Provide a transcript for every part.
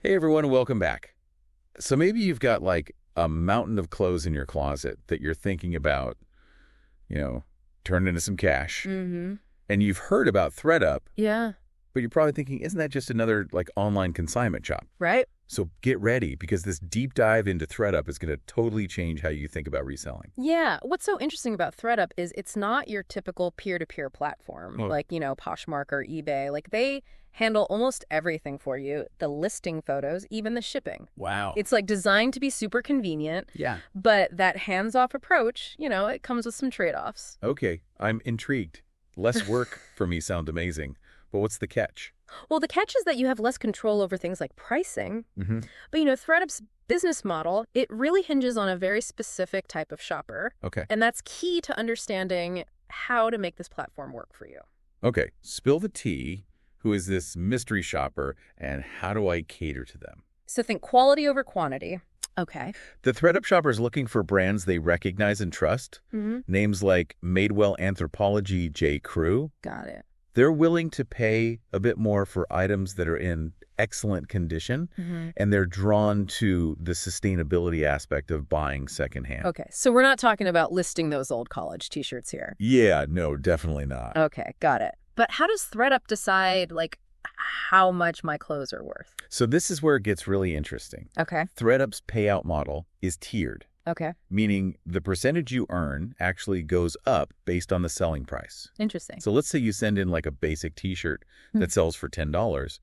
Hey everyone, welcome back. So maybe you've got like a mountain of clothes in your closet that you're thinking about, turning into some cash. Mm-hmm. And you've heard about ThredUp, Yeah. but you're probably thinking, isn't that just another like online consignment shop? Right? So get ready because this deep dive into ThredUp is going to totally change how you think about reselling. Yeah. What's so interesting about ThredUp is it's not your typical peer-to-peer platform like, Poshmark or eBay. Like they handle almost everything for you, the listing photos, even the shipping. Wow. It's like designed to be super convenient. Yeah. But that hands-off approach, it comes with some trade-offs. Okay, I'm intrigued. Less work for me sounds amazing. But what's the catch? Well, the catch is that you have less control over things like pricing. Mm-hmm. But, ThredUp's business model, it really hinges on a very specific type of shopper. Okay. And that's key to understanding how to make this platform work for you. Okay, spill the tea. Who is this mystery shopper, and how do I cater to them? So think quality over quantity. Okay. The ThredUp shopper is looking for brands they recognize and trust. Mm-hmm. Names like Madewell Anthropologie, J. Crew. Got it. They're willing to pay a bit more for items that are in excellent condition, and they're drawn to the sustainability aspect of buying secondhand. Okay. So we're not talking about listing those old college T-shirts here. Yeah, no, definitely not. Okay. Got it. But how does ThredUp decide, how much my clothes are worth? So this is where it gets really interesting. Okay. ThredUp's payout model is tiered. Okay. Meaning the percentage you earn actually goes up based on the selling price. Interesting. So let's say you send in like a basic T-shirt that sells for $10.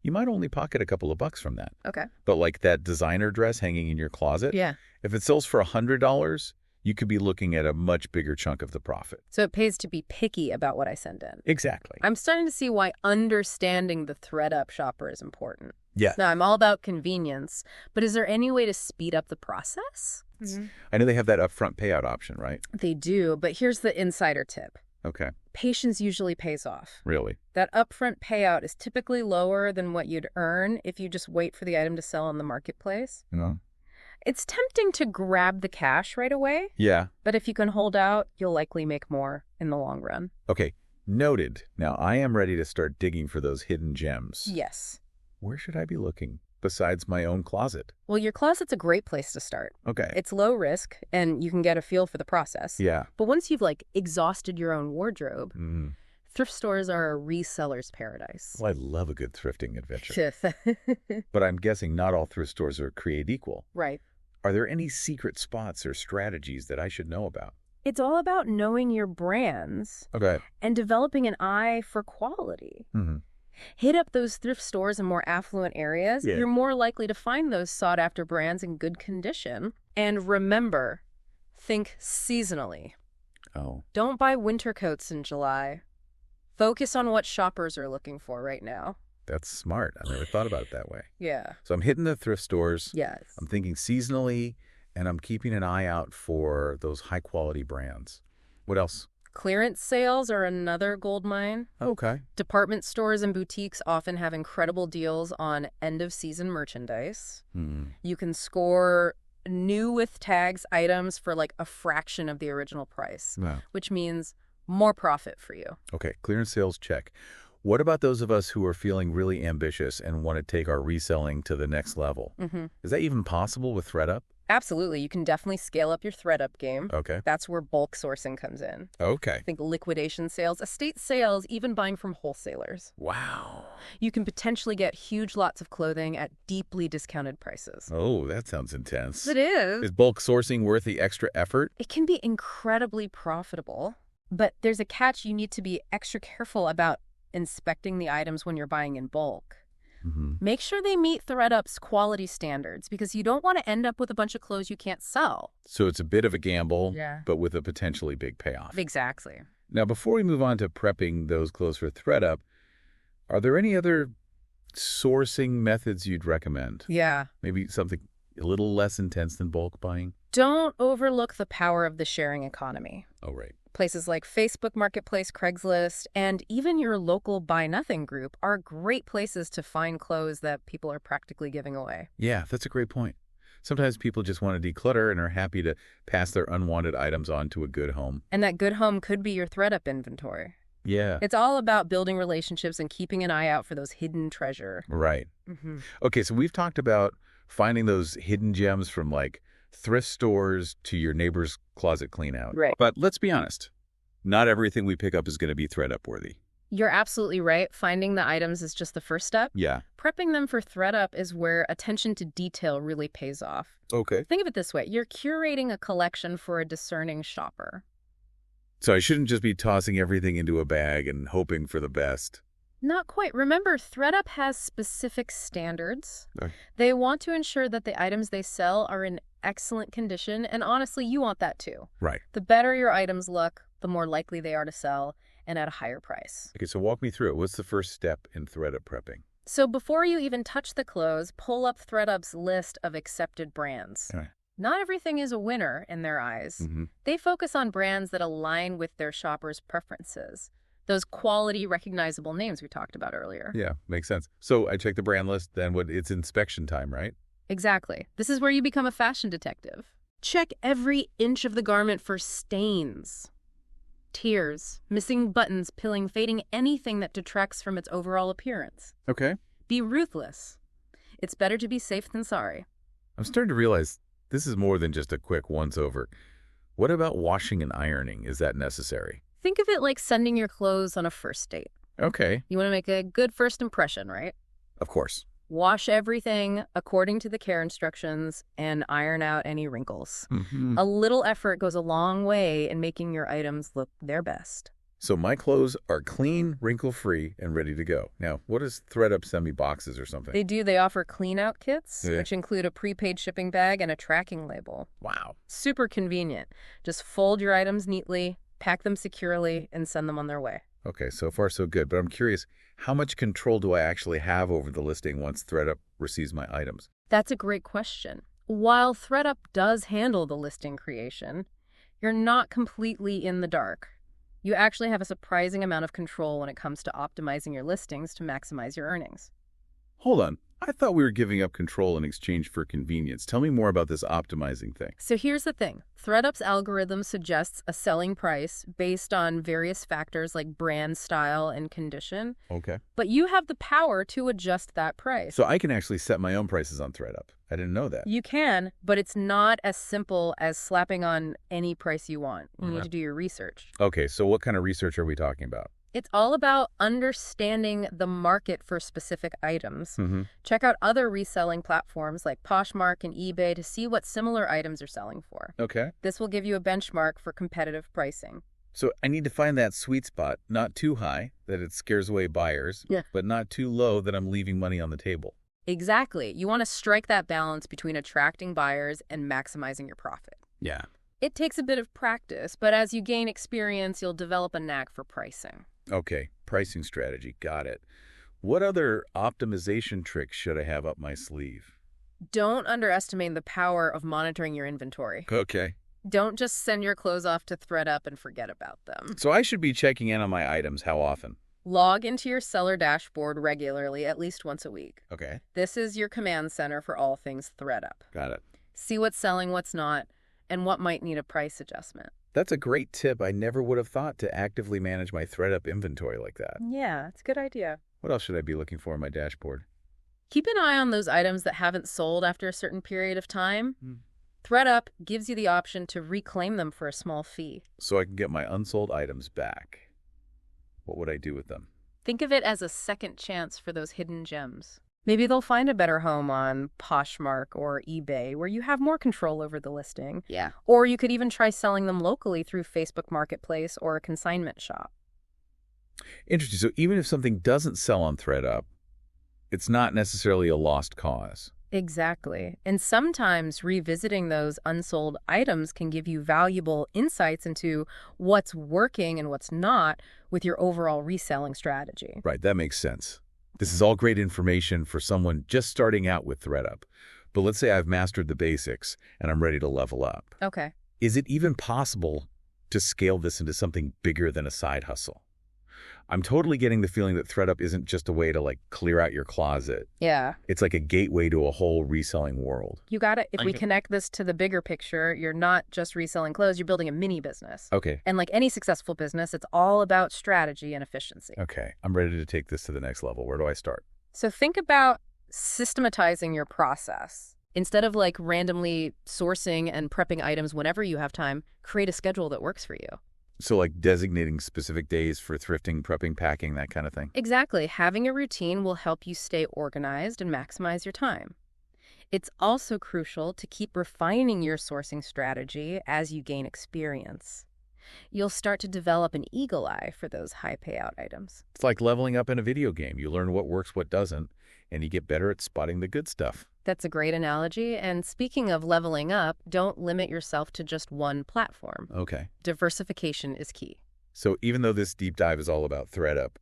You might only pocket a couple of bucks from that. Okay. But like that designer dress hanging in your closet, Yeah. if it sells for $100, you could be looking at a much bigger chunk of the profit. So it pays to be picky about what I send in. Exactly. I'm starting to see why understanding the ThredUp shopper is important. Yeah. Now, I'm all about convenience, but is there any way to speed up the process? I know they have that upfront payout option, right? They do, but here's the insider tip. Okay. Patience usually pays off. Really? That upfront payout is typically lower than what you'd earn if you just wait for the item to sell on the marketplace. It's tempting to grab the cash right away, Yeah. but if you can hold out, you'll likely make more in the long run. Okay. Noted. Now, I am ready to start digging for those hidden gems. Yes. Where should I be looking besides my own closet? Well, your closet's a great place to start. Okay. It's low risk, and you can get a feel for the process. Yeah. But once you've, exhausted your own wardrobe, thrift stores are a reseller's paradise. Well, I love a good thrifting adventure. But I'm guessing not all thrift stores are created equal. Right. Are there any secret spots or strategies that I should know about? It's all about knowing your brands Okay. and developing an eye for quality. Hit up those thrift stores in more affluent areas. Yeah. You're more likely to find those sought-after brands in good condition. And remember, think seasonally. Oh. Don't buy winter coats in July. Focus on what shoppers are looking for right now. That's smart. I never thought about it that way. Yeah. So I'm hitting the thrift stores. Yes. I'm thinking seasonally, and I'm keeping an eye out for those high-quality brands. What else? Clearance sales are another gold mine. Okay. Department stores and boutiques often have incredible deals on end-of-season merchandise. You can score new with tags items for a fraction of the original price, Wow. which means more profit for you. Okay, clearance sales check. What about those of us who are feeling really ambitious and want to take our reselling to the next level? Is that even possible with ThredUp? Absolutely. You can definitely scale up your ThredUp game. Okay. That's where bulk sourcing comes in. Okay. Think liquidation sales, estate sales, even buying from wholesalers. Wow. You can potentially get huge lots of clothing at deeply discounted prices. Oh, that sounds intense. It is. Is bulk sourcing worth the extra effort? It can be incredibly profitable, but there's a catch. You need to be extra careful about inspecting the items when you're buying in bulk. Make sure they meet ThredUp's quality standards because you don't want to end up with a bunch of clothes you can't sell. So it's a bit of a gamble, Yeah. but with a potentially big payoff. Exactly. Now, before we move on to prepping those clothes for ThredUp, are there any other sourcing methods you'd recommend? Yeah. Maybe something a little less intense than bulk buying? Don't overlook the power of the sharing economy. Oh, right. Places like Facebook Marketplace, Craigslist, and even your local Buy Nothing group are great places to find clothes that people are practically giving away. Yeah, that's a great point. Sometimes people just want to declutter and are happy to pass their unwanted items on to a good home. And that good home could be your ThredUp inventory. Yeah. It's all about building relationships and keeping an eye out for those hidden treasure. Right. Hmm. Okay, so we've talked about finding those hidden gems from like thrift stores to your neighbor's closet clean out. Right. But let's be honest, not everything we pick up is going to be ThredUp worthy. You're absolutely right. Finding the items is just the first step. Yeah. Prepping them for ThredUp is where attention to detail really pays off. Okay. Think of it this way. You're curating a collection for a discerning shopper. So I shouldn't just be tossing everything into a bag and hoping for the best. Not quite. Remember, ThredUp has specific standards. Okay. They want to ensure that the items they sell are in excellent condition, and honestly, you want that too. Right. The better your items look, the more likely they are to sell, and at a higher price. Okay, so walk me through it. What's the first step in ThredUp prepping? So before you even touch the clothes, pull up ThredUp's list of accepted brands. All right. Not everything is a winner in their eyes. Mm-hmm. They focus on brands that align with their shoppers' preferences. Those quality, recognizable names we talked about earlier. Yeah, makes sense. So I check the brand list, then it's inspection time, right? Exactly. This is where you become a fashion detective. Check every inch of the garment for stains, tears, missing buttons, pilling, fading, anything that detracts from its overall appearance. Okay. Be ruthless. It's better to be safe than sorry. I'm starting to realize this is more than just a quick once-over. What about washing and ironing? Is that necessary? Think of it like sending your clothes on a first date. Okay. You want to make a good first impression, right? Of course. Wash everything according to the care instructions and iron out any wrinkles. Mm-hmm. A little effort goes a long way in making your items look their best. So my clothes are clean, wrinkle-free, and ready to go. Now, what does ThredUp send me, boxes or something? They offer clean-out kits, Yeah. which include a prepaid shipping bag and a tracking label. Wow. Super convenient. Just fold your items neatly, pack them securely, and send them on their way. Okay, so far so good. But I'm curious, how much control do I actually have over the listing once ThredUp receives my items? That's a great question. While ThredUp does handle the listing creation, you're not completely in the dark. You actually have a surprising amount of control when it comes to optimizing your listings to maximize your earnings. Hold on. I thought we were giving up control in exchange for convenience. Tell me more about this optimizing thing. So here's the thing. ThredUp's algorithm suggests a selling price based on various factors like brand, style, and condition. Okay. But you have the power to adjust that price. So I can actually set my own prices on ThredUp. I didn't know that. You can, but it's not as simple as slapping on any price you want. You need Okay. to do your research. Okay, so what kind of research are we talking about? It's all about understanding the market for specific items. Mm-hmm. Check out other reselling platforms like Poshmark and eBay to see what similar items are selling for. Okay. This will give you a benchmark for competitive pricing. So I need to find that sweet spot, not too high that it scares away buyers, Yeah. but not too low that I'm leaving money on the table. Exactly. You want to strike that balance between attracting buyers and maximizing your profit. Yeah. It takes a bit of practice, but as you gain experience, you'll develop a knack for pricing. Okay, pricing strategy. Got it. What other optimization tricks should I have up my sleeve? Don't underestimate the power of monitoring your inventory. Okay. Don't just send your clothes off to ThredUp and forget about them. So I should be checking in on my items. How often? Log into your seller dashboard regularly, at least once a week. Okay. This is your command center for all things ThredUp. Got it. See what's selling, what's not, and what might need a price adjustment. That's a great tip. I never would have thought to actively manage my ThredUp inventory like that. Yeah, it's a good idea. What else should I be looking for in my dashboard? Keep an eye on those items that haven't sold after a certain period of time. Hmm. ThredUp gives you the option to reclaim them for a small fee. So I can get my unsold items back. What would I do with them? Think of it as a second chance for those hidden gems. Maybe they'll find a better home on Poshmark or eBay where you have more control over the listing. Yeah. Or you could even try selling them locally through Facebook Marketplace or a consignment shop. Interesting. So even if something doesn't sell on ThredUp, it's not necessarily a lost cause. Exactly. And sometimes revisiting those unsold items can give you valuable insights into what's working and what's not with your overall reselling strategy. Right, that makes sense. This is all great information for someone just starting out with ThredUp. But let's say I've mastered the basics and I'm ready to level up. Okay. Is it even possible to scale this into something bigger than a side hustle? I'm totally getting the feeling that ThredUp isn't just a way to, like, clear out your closet. Yeah. It's like a gateway to a whole reselling world. You got it. If we connect this to the bigger picture, you're not just reselling clothes, you're building a mini business. Okay. And like any successful business, it's all about strategy and efficiency. Okay. I'm ready to take this to the next level. Where do I start? So think about systematizing your process. Instead of like randomly sourcing and prepping items whenever you have time, create a schedule that works for you. So, like, designating specific days for thrifting, prepping, packing, that kind of thing? Exactly. Having a routine will help you stay organized and maximize your time. It's also crucial to keep refining your sourcing strategy as you gain experience. You'll start to develop an eagle eye for those high payout items. It's like leveling up in a video game. You learn what works, what doesn't, and you get better at spotting the good stuff. That's a great analogy. And speaking of leveling up, don't limit yourself to just one platform. Okay. Diversification is key. So even though this deep dive is all about ThredUp,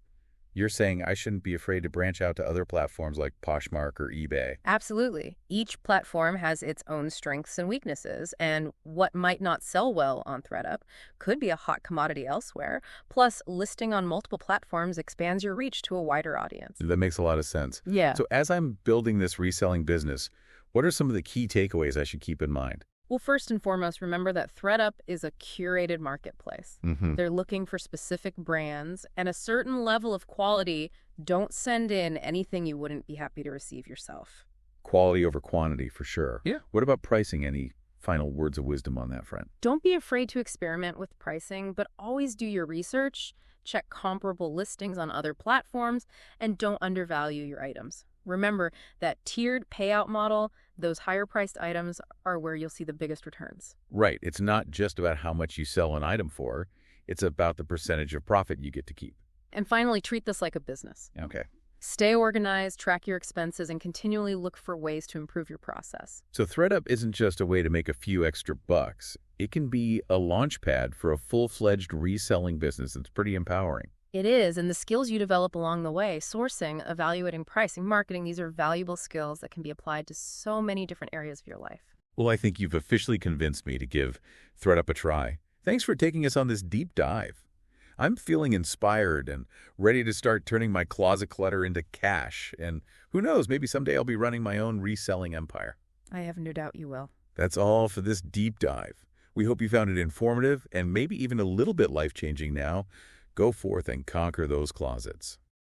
you're saying I shouldn't be afraid to branch out to other platforms like Poshmark or eBay. Absolutely. Each platform has its own strengths and weaknesses, and what might not sell well on ThredUp could be a hot commodity elsewhere. Plus, listing on multiple platforms expands your reach to a wider audience. That makes a lot of sense. Yeah. So as I'm building this reselling business, what are some of the key takeaways I should keep in mind? Well, first and foremost, remember that ThredUp is a curated marketplace. They're looking for specific brands and a certain level of quality. Don't send in anything you wouldn't be happy to receive yourself. Quality over quantity, for sure. Yeah. What about pricing? Any final words of wisdom on that front? Don't be afraid to experiment with pricing, but always do your research, check comparable listings on other platforms, and don't undervalue your items. Remember that tiered payout model, those higher priced items are where you'll see the biggest returns. Right. It's not just about how much you sell an item for. It's about the percentage of profit you get to keep. And finally, treat this like a business. Okay. Stay organized, track your expenses, and continually look for ways to improve your process. So ThredUp isn't just a way to make a few extra bucks. It can be a launch pad for a full-fledged reselling business that's pretty empowering. It is, and the skills you develop along the way, sourcing, evaluating, pricing, marketing, these are valuable skills that can be applied to so many different areas of your life. Well, I think you've officially convinced me to give ThredUp a try. Thanks for taking us on this deep dive. I'm feeling inspired and ready to start turning my closet clutter into cash. And who knows, maybe someday I'll be running my own reselling empire. I have no doubt you will. That's all for this deep dive. We hope you found it informative and maybe even a little bit life-changing now. Go forth and conquer those closets.